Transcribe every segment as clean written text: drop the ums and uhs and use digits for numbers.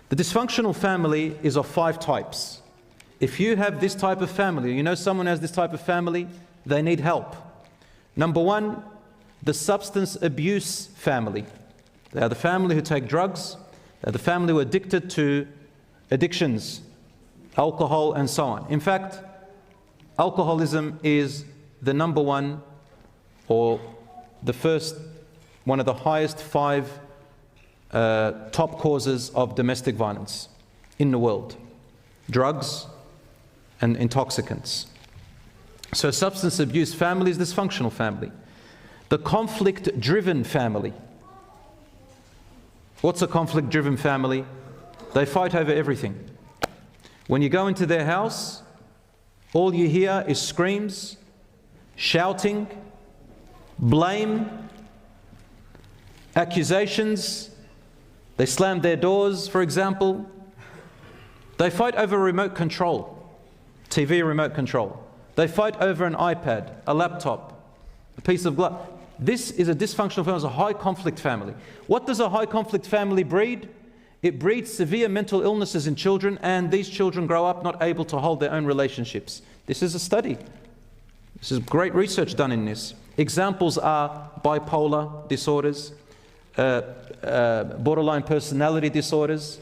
The dysfunctional family is of 5 types. If you have this type of family, you know someone has this type of family, they need help. Number 1, the substance abuse family. They are the family who take drugs. They are the family who are addicted to addictions, alcohol and so on. In fact, alcoholism is the number 1 or the first, one of the highest 5 top causes of domestic violence in the world. Drugs and intoxicants. So substance abuse family is dysfunctional family. The conflict-driven family. What's a conflict-driven family? They fight over everything. When you go into their house, all you hear is screams, shouting, blame, accusations. They slam their doors, for example. They fight over remote control, TV remote control. They fight over an iPad, a laptop, a piece of glass. This is a dysfunctional family, it's a high conflict family. What does a high conflict family breed? It breeds severe mental illnesses in children, and these children grow up not able to hold their own relationships. This is a study. This is great research done in this. Examples are bipolar disorders, borderline personality disorders,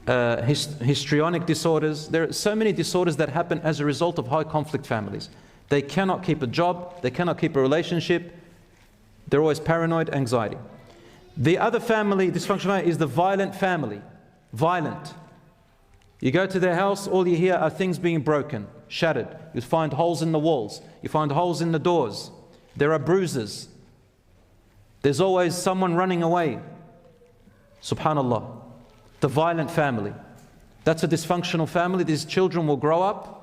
histrionic disorders. There are so many disorders that happen as a result of high conflict families. They cannot keep a job, they cannot keep a relationship, they're always paranoid, anxiety. The other family, dysfunctional family, is the violent family. Violent. You go to their house, all you hear are things being broken, shattered. You find holes in the walls, you find holes in the doors. There are bruises. There's always someone running away. Subhanallah. The violent family. That's a dysfunctional family. These children will grow up.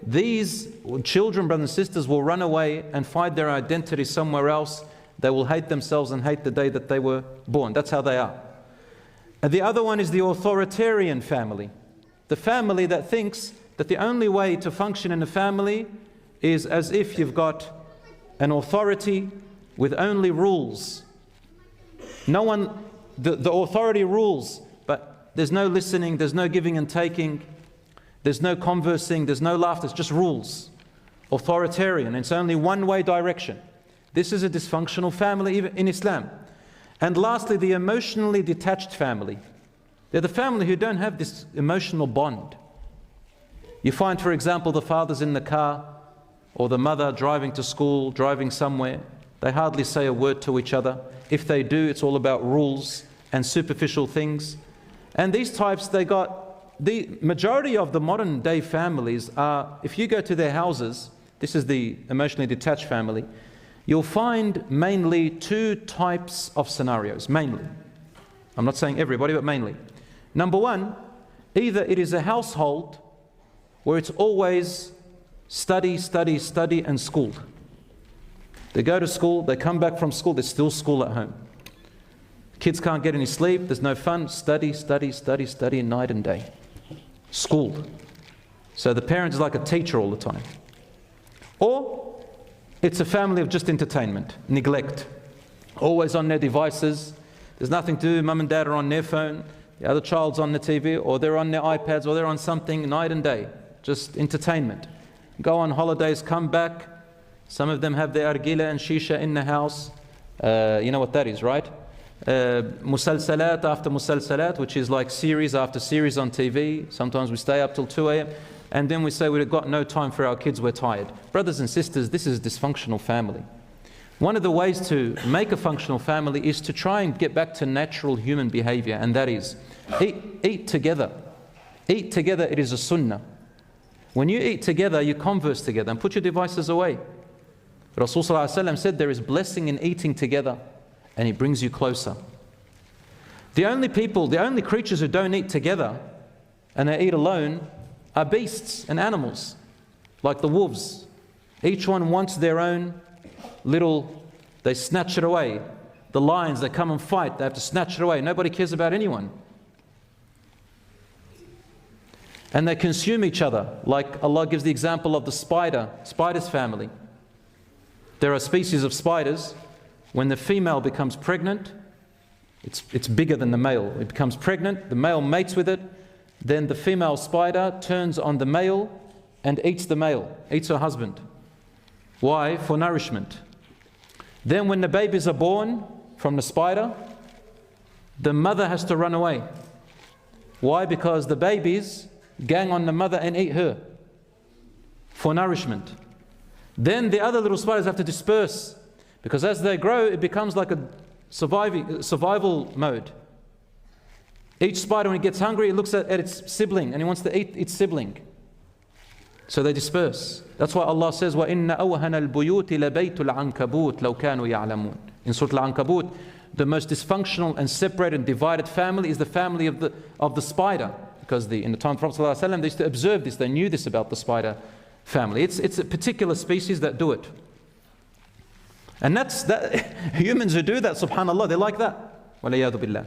These children, brothers and sisters, will run away and find their identity somewhere else. They will hate themselves and hate the day that they were born. That's how they are. And the other one is the authoritarian family. The family that thinks that the only way to function in a family is as if you've got an authority with only rules. No one, the authority rules, but there's no listening, there's no giving and taking, there's no conversing, there's no laughter, it's just rules. Authoritarian, it's only one-way direction. This is a dysfunctional family even in Islam. And lastly, the emotionally detached family. They're the family who don't have this emotional bond. You find, for example, the father's in the car or the mother driving to school, driving somewhere. They hardly say a word to each other. If they do, it's all about rules and superficial things. And these types, the majority of the modern day families are, if you go to their houses, this is the emotionally detached family, you'll find mainly 2 types of scenarios, mainly. I'm not saying everybody, but mainly. Number 1, either it is a household where it's always study, study, study, and school. They go to school, they come back from school, there's still school at home. Kids can't get any sleep, there's no fun, study, study, study, study, night and day. School. So the parent is like a teacher all the time. Or it's a family of just entertainment, neglect. Always on their devices, there's nothing to do, mum and dad are on their phone, the other child's on the TV, or they're on their iPads, or they're on something night and day, just entertainment. Go on holidays, come back. Some of them have their argila and shisha in the house. You know what that is, right? Musalsalat after musalsalat, which is like series after series on TV. Sometimes we stay up till 2 a.m. and then we say we've got no time for our kids, we're tired. Brothers and sisters, this is a dysfunctional family. One of the ways to make a functional family is to try and get back to natural human behavior, and that is eat together. Eat together, it is a sunnah. When you eat together, you converse together and put your devices away. Rasulullah ﷺ said there is blessing in eating together, and it brings you closer. The only creatures who don't eat together and they eat alone are beasts and animals, like the wolves. Each one wants their own little, they snatch it away. The lions, they come and fight, they have to snatch it away. Nobody cares about anyone. And they consume each other, like Allah gives the example of the spider's family. There are species of spiders, when the female becomes pregnant, It's bigger than the male. It becomes pregnant, the male mates with it, then the female spider turns on the male and eats the male, eats her husband. Why? For nourishment. Then when the babies are born from the spider, the mother has to run away. Why? Because the babies gang on the mother and eat her for nourishment. Then the other little spiders have to disperse, because as they grow, it becomes like a survival mode. Each spider, when it gets hungry, it looks at its sibling and it wants to eat its sibling. So they disperse. That's why Allah says, وَإِنَّ أَوْهَنَ الْبُيُوتِ لَبَيْتُ الْعَنْكَبُوتِ لَوْ كَانُوا يَعْلَمُونَ. In Surah Al-Ankabut, the most dysfunctional and separated and divided family is the family of the spider. Because in the time of Prophet ﷺ, they used to observe this, they knew this about the spider family. It's a particular species that do it. And that's humans who do that, subhanAllah, they're like that. وَلَيَاذُ بِاللَّهِ.